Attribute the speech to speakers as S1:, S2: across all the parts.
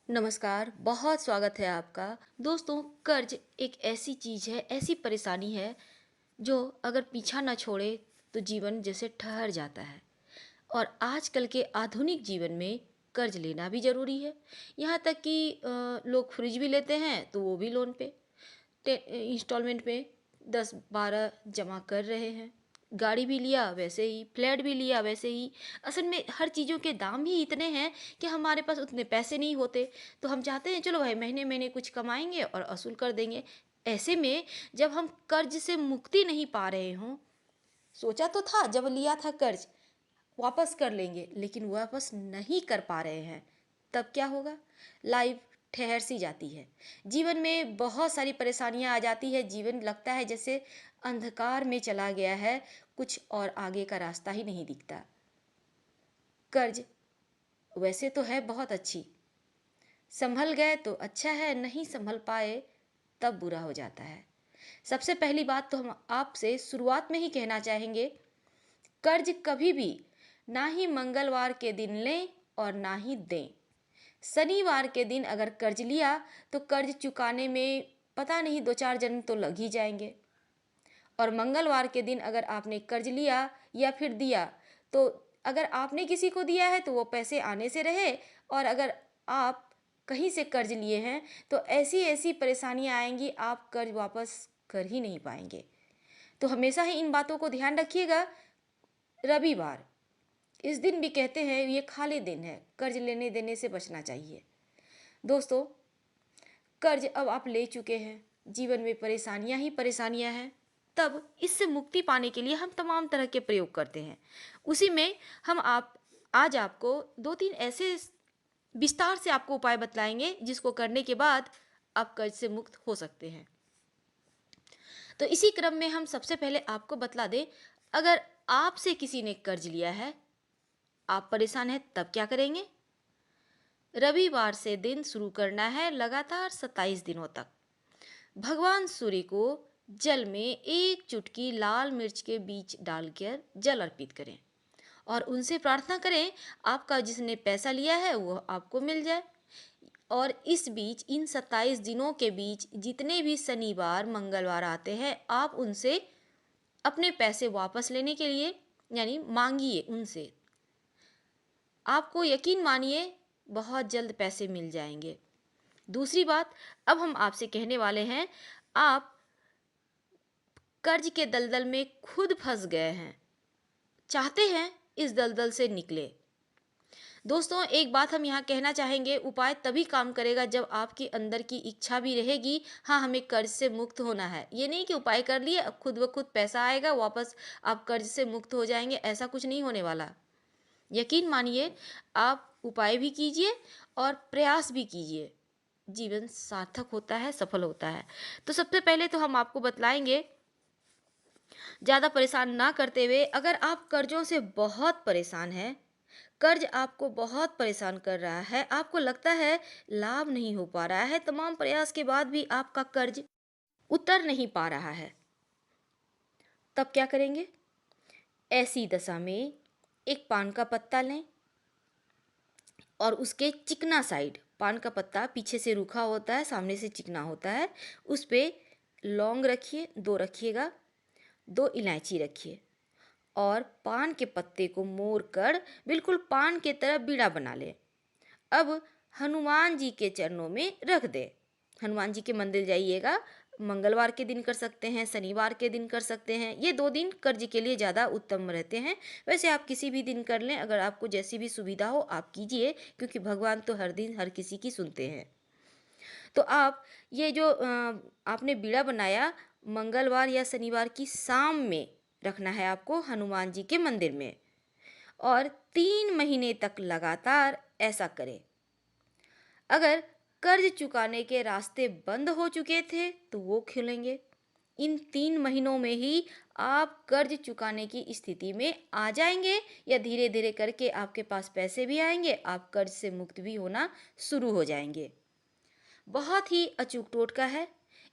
S1: नमस्कार, बहुत स्वागत है आपका। दोस्तों, कर्ज एक ऐसी चीज़ है, ऐसी परेशानी है जो अगर पीछा ना छोड़े तो जीवन जैसे ठहर जाता है। और आजकल के आधुनिक जीवन में कर्ज लेना भी ज़रूरी है। यहाँ तक कि लोग फ्रिज भी लेते हैं तो वो भी लोन पे इंस्टॉलमेंट में 10-12 जमा कर रहे हैं। गाड़ी भी लिया वैसे ही, फ्लैट भी लिया वैसे ही। असल में हर चीज़ों के दाम ही इतने हैं कि हमारे पास उतने पैसे नहीं होते। तो हम चाहते हैं चलो भाई महीने महीने कुछ कमाएंगे और असूल कर देंगे। ऐसे में जब हम कर्ज से मुक्ति नहीं पा रहे हों, सोचा तो था जब लिया था कर्ज वापस कर लेंगे, लेकिन वापस नहीं कर पा रहे हैं, तब क्या होगा? लाइफ ठहर सी जाती है। जीवन में बहुत सारी परेशानियां आ जाती है। जीवन लगता है जैसे अंधकार में चला गया है, कुछ और आगे का रास्ता ही नहीं दिखता। कर्ज वैसे तो है बहुत अच्छी, संभल गए तो अच्छा है, नहीं संभल पाए तब बुरा हो जाता है। सबसे पहली बात तो हम आपसे शुरुआत में ही कहना चाहेंगे, कर्ज कभी भी ना ही मंगलवार के दिन लें और ना ही दें। शनिवार के दिन अगर कर्ज लिया तो कर्ज चुकाने में पता नहीं 2-4 दिन तो लग ही जाएंगे। और मंगलवार के दिन अगर आपने कर्ज लिया या फिर दिया, तो अगर आपने किसी को दिया है तो वो पैसे आने से रहे, और अगर आप कहीं से कर्ज लिए हैं तो ऐसी ऐसी परेशानियां आएंगी, आप कर्ज वापस कर ही नहीं पाएंगे। तो हमेशा ही इन बातों को ध्यान रखिएगा। रविवार, इस दिन भी कहते हैं ये खाली दिन है, कर्ज लेने देने से बचना चाहिए। दोस्तों, कर्ज अब आप ले चुके हैं, जीवन में परेशानियां ही परेशानियां हैं, तब इससे मुक्ति पाने के लिए हम तमाम तरह के प्रयोग करते हैं। उसी में हम आप आज आपको दो तीन ऐसे विस्तार से आपको उपाय बतलाएंगे जिसको करने के बाद आप कर्ज से मुक्त हो सकते हैं। तो इसी क्रम में हम सबसे पहले आपको बतला दें, अगर आपसे किसी ने कर्ज लिया है, आप परेशान हैं, तब क्या करेंगे? रविवार से दिन शुरू करना है लगातार 27 दिनों तक। भगवान सूर्य को जल में एक चुटकी लाल मिर्च के बीज डालकर जल अर्पित करें और उनसे प्रार्थना करें आपका जिसने पैसा लिया है वो आपको मिल जाए। और इस बीच इन 27 दिनों के बीच जितने भी शनिवार मंगलवार आते हैं, आप उनसे अपने पैसे वापस लेने के लिए यानी मांगिए उनसे। आपको यकीन मानिए बहुत जल्द पैसे मिल जाएंगे। दूसरी बात, अब हम आपसे कहने वाले हैं, आप कर्ज के दलदल में खुद फंस गए हैं, चाहते हैं इस दलदल से निकले। दोस्तों, एक बात हम यहाँ कहना चाहेंगे, उपाय तभी काम करेगा जब आपकी अंदर की इच्छा भी रहेगी, हाँ हमें कर्ज से मुक्त होना है। ये नहीं कि उपाय कर लिए अब खुद ब खुद पैसा आएगा वापस आप कर्ज से मुक्त हो जाएंगे, ऐसा कुछ नहीं होने वाला। यकीन मानिए, आप उपाय भी कीजिए और प्रयास भी कीजिए, जीवन सार्थक होता है, सफल होता है। तो सबसे पहले तो हम आपको बतलाएंगे, ज़्यादा परेशान ना करते हुए, अगर आप कर्जों से बहुत परेशान हैं, कर्ज आपको बहुत परेशान कर रहा है, आपको लगता है लाभ नहीं हो पा रहा है, तमाम प्रयास के बाद भी आपका कर्ज उतर नहीं पा रहा है, तब क्या करेंगे? ऐसी दशा में एक पान का पत्ता लें और उसके चिकना साइड, पान का पत्ता पीछे से रूखा होता है, सामने से चिकना होता है, उस पे लौंग रखिए, 2 रखिएगा, 2 इलायची रखिए और पान के पत्ते को मोड़ कर बिल्कुल पान के तरह बीड़ा बना ले। अब हनुमान जी के चरणों में रख दे। हनुमान जी के मंदिर जाइएगा, मंगलवार के दिन कर सकते हैं, शनिवार के दिन कर सकते हैं, ये 2 दिन कर्ज के लिए ज़्यादा उत्तम रहते हैं। वैसे आप किसी भी दिन कर लें, अगर आपको जैसी भी सुविधा हो आप कीजिए, क्योंकि भगवान तो हर दिन हर किसी की सुनते हैं। तो आप ये जो आपने बीड़ा बनाया, मंगलवार या शनिवार की शाम में रखना है आपको हनुमान जी के मंदिर में, और 3 महीने तक लगातार ऐसा करें। अगर कर्ज चुकाने के रास्ते बंद हो चुके थे तो वो खुलेंगे। इन 3 महीनों में ही आप कर्ज चुकाने की स्थिति में आ जाएंगे, या धीरे धीरे करके आपके पास पैसे भी आएंगे, आप कर्ज से मुक्त भी होना शुरू हो जाएंगे। बहुत ही अचूक टोटका है,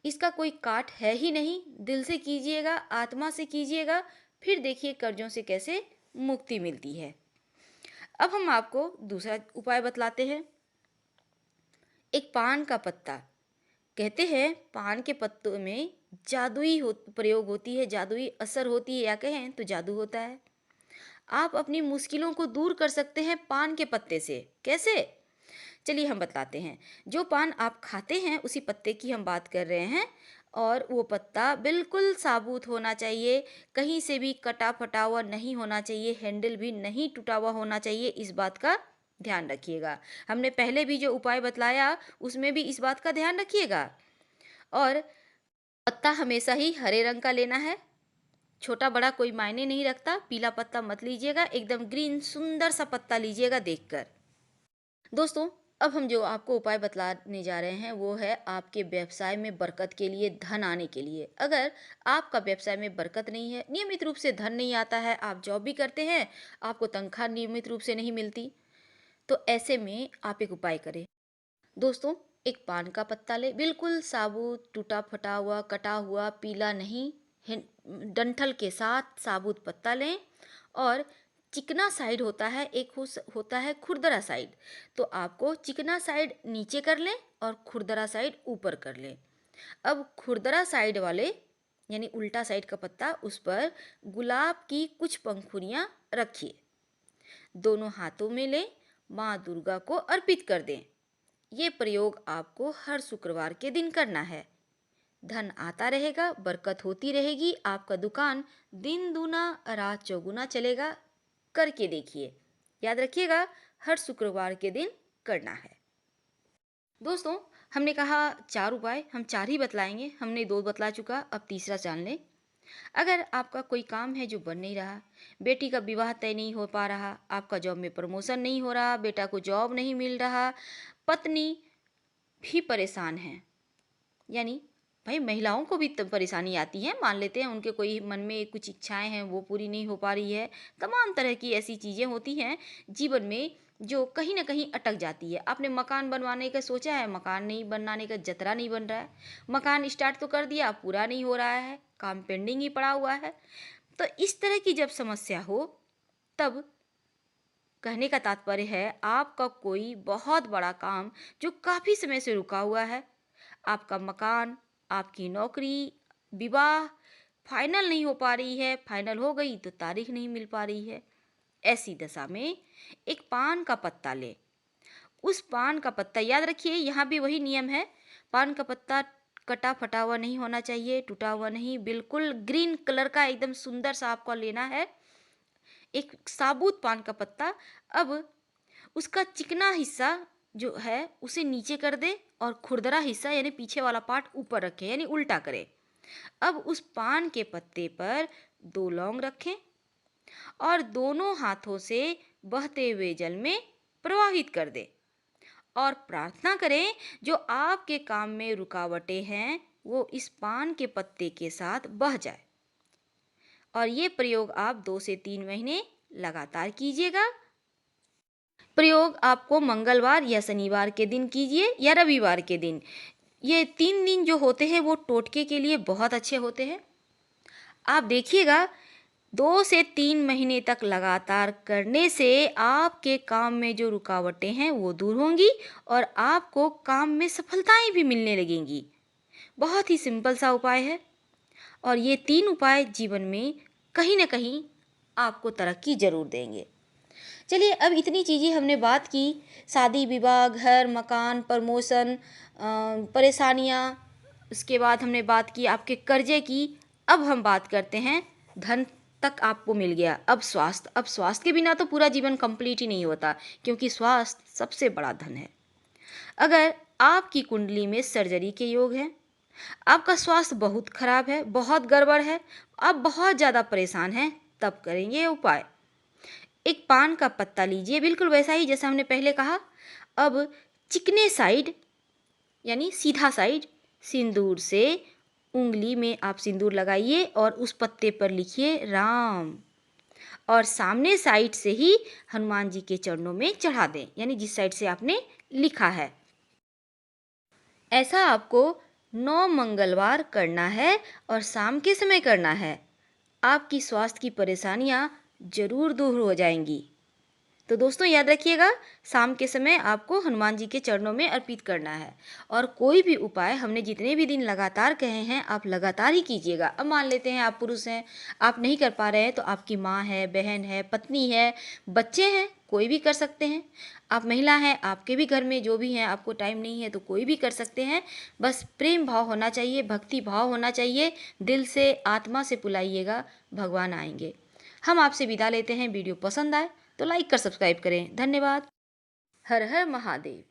S1: इसका कोई काट है ही नहीं। दिल से कीजिएगा, आत्मा से कीजिएगा, फिर देखिए कर्जों से कैसे मुक्ति मिलती है। अब हम आपको दूसरा उपाय बतलाते हैं। एक पान का पत्ता। कहते हैं पान के पत्तों में जादुई प्रयोग होती है, जादुई असर होती है, या कहें तो जादू होता है। आप अपनी मुश्किलों को दूर कर सकते हैं पान के पत्ते से। कैसे? चलिए हम बतलाते हैं। जो पान आप खाते हैं उसी पत्ते की हम बात कर रहे हैं, और वो पत्ता बिल्कुल साबुत होना चाहिए, कहीं से भी कटा फटा हुआ नहीं होना चाहिए, हैंडल भी नहीं टूटा हुआ होना चाहिए। इस बात का ध्यान रखिएगा। हमने पहले भी जो उपाय बतलाया उसमें भी इस बात का ध्यान रखिएगा। और पत्ता हमेशा ही हरे रंग का लेना है, छोटा बड़ा कोई मायने नहीं रखता। पीला पत्ता मत लीजिएगा, एकदम ग्रीन सुंदर सा पत्ता लीजिएगा देखकर। दोस्तों, अब हम जो आपको उपाय बतलाने जा रहे हैं वो है आपके व्यवसाय में बरकत के लिए, धन आने के लिए। अगर आपका व्यवसाय में बरकत नहीं है, नियमित रूप से धन नहीं आता है, आप जॉब भी करते हैं, आपको तनख्वाह नियमित रूप से नहीं मिलती, तो ऐसे में आप एक उपाय करें। दोस्तों, एक पान का पत्ता ले, बिल्कुल साबुत, टूटा फटा हुआ, कटा हुआ, पीला नहीं, डंठल के साथ साबुत पत्ता लें। और चिकना साइड होता है, एक होता है खुरदरा साइड, तो आपको चिकना साइड नीचे कर लें और खुरदरा साइड ऊपर कर लें। अब खुरदरा साइड वाले यानी उल्टा साइड का पत्ता, उस पर गुलाब की कुछ पंखुड़ियाँ रखिए, दोनों हाथों में लें, माँ दुर्गा को अर्पित कर दें। ये प्रयोग आपको हर शुक्रवार के दिन करना है। धन आता रहेगा, बरकत होती रहेगी, आपका दुकान दिन दूना रात चौगुना चलेगा। करके देखिए, याद रखिएगा हर शुक्रवार के दिन करना है। दोस्तों, हमने कहा 4 उपाय, हम 4 ही बतलाएंगे, हमने 2 बतला चुका, अब तीसरा जान लें। अगर आपका कोई काम है जो बन नहीं रहा, बेटी का विवाह तय नहीं हो पा रहा, आपका जॉब में प्रमोशन नहीं हो रहा, बेटा को जॉब नहीं मिल रहा, पत्नी भी परेशान है, यानी भाई महिलाओं को भी परेशानी आती है, मान लेते हैं उनके कोई मन में कुछ इच्छाएं हैं वो पूरी नहीं हो पा रही है, तमाम तरह की ऐसी चीज़ें होती हैं जीवन में जो कहीं ना कहीं अटक जाती है। आपने मकान बनवाने का सोचा है, मकान नहीं बनाने का जतरा नहीं बन रहा है, मकान स्टार्ट तो कर दिया, पूरा नहीं हो रहा है, काम पेंडिंग ही पड़ा हुआ है। तो इस तरह की जब समस्या हो, तब कहने का तात्पर्य है आपका कोई बहुत बड़ा काम जो काफ़ी समय से रुका हुआ है, आपका मकान, आपकी नौकरी, विवाह फाइनल नहीं हो पा रही है, फाइनल हो गई तो तारीख नहीं मिल पा रही है। ऐसी दशा में एक पान का पत्ता ले, उस पान का पत्ता, याद रखिए यहाँ भी वही नियम है, पान का पत्ता कटा फटा हुआ नहीं होना चाहिए, टूटा हुआ नहीं, बिल्कुल ग्रीन कलर का एकदम सुंदर सा आपको लेना है, एक साबुत पान का पत्ता। अब उसका चिकना हिस्सा जो है उसे नीचे कर दे और खुरदरा हिस्सा यानी पीछे वाला पार्ट ऊपर रखें, यानी उल्टा करें। अब उस पान के पत्ते पर 2 लौंग रखें और दोनों हाथों से बहते हुए जल में प्रवाहित कर दें और प्रार्थना करें जो आपके काम में रुकावटें हैं वो इस पान के पत्ते के साथ बह जाए। और ये प्रयोग आप 2 से 3 महीने लगातार कीजिएगा। प्रयोग आपको मंगलवार या शनिवार के दिन कीजिए या रविवार के दिन। ये 3 दिन जो होते हैं वो टोटके के लिए बहुत अच्छे होते हैं। आप देखिएगा 2 से 3 महीने तक लगातार करने से आपके काम में जो रुकावटें हैं वो दूर होंगी और आपको काम में सफलताएं भी मिलने लगेंगी। बहुत ही सिंपल सा उपाय है और ये 3 उपाय जीवन में कहीं ना कहीं आपको तरक्की जरूर देंगे। चलिए, अब इतनी चीज़ें हमने बात की, शादी विवाह, घर मकान, प्रमोशन, परेशानियाँ, उसके बाद हमने बात की आपके कर्जे की। अब हम बात करते हैं धन तक आपको मिल गया, अब स्वास्थ्य। अब स्वास्थ्य के बिना तो पूरा जीवन कंप्लीट ही नहीं होता, क्योंकि स्वास्थ्य सबसे बड़ा धन है। अगर आपकी कुंडली में सर्जरी के योग हैं, आपका स्वास्थ्य बहुत खराब है, बहुत गड़बड़ है, आप बहुत ज़्यादा परेशान हैं, तब करेंगे ये उपाय। एक पान का पत्ता लीजिए, बिल्कुल वैसा ही जैसा हमने पहले कहा। अब चिकने साइड यानी सीधा साइड सिंदूर से उंगली में आप सिंदूर लगाइए और उस पत्ते पर लिखिए राम, और सामने साइड से ही हनुमान जी के चरणों में चढ़ा दें, यानी जिस साइड से आपने लिखा है। ऐसा आपको 9 मंगलवार करना है और शाम के समय करना है। आपकी स्वास्थ्य की परेशानियां जरूर दूर हो जाएंगी। तो दोस्तों याद रखिएगा, शाम के समय आपको हनुमान जी के चरणों में अर्पित करना है। और कोई भी उपाय हमने जितने भी दिन लगातार कहे हैं, आप लगातार ही कीजिएगा। अब मान लेते हैं आप पुरुष हैं, आप नहीं कर पा रहे हैं, तो आपकी माँ है, बहन है, पत्नी है, बच्चे हैं, कोई भी कर सकते हैं। आप महिला हैं, आपके भी घर में जो भी हैं, आपको टाइम नहीं है तो कोई भी कर सकते हैं। बस प्रेम भाव होना चाहिए, भक्ति भाव होना चाहिए, दिल से आत्मा से बुलाइएगा, भगवान आएंगे। हम आपसे विदा लेते हैं। वीडियो पसंद आए तो लाइक कर सब्सक्राइब करें। धन्यवाद। हर हर महादेव।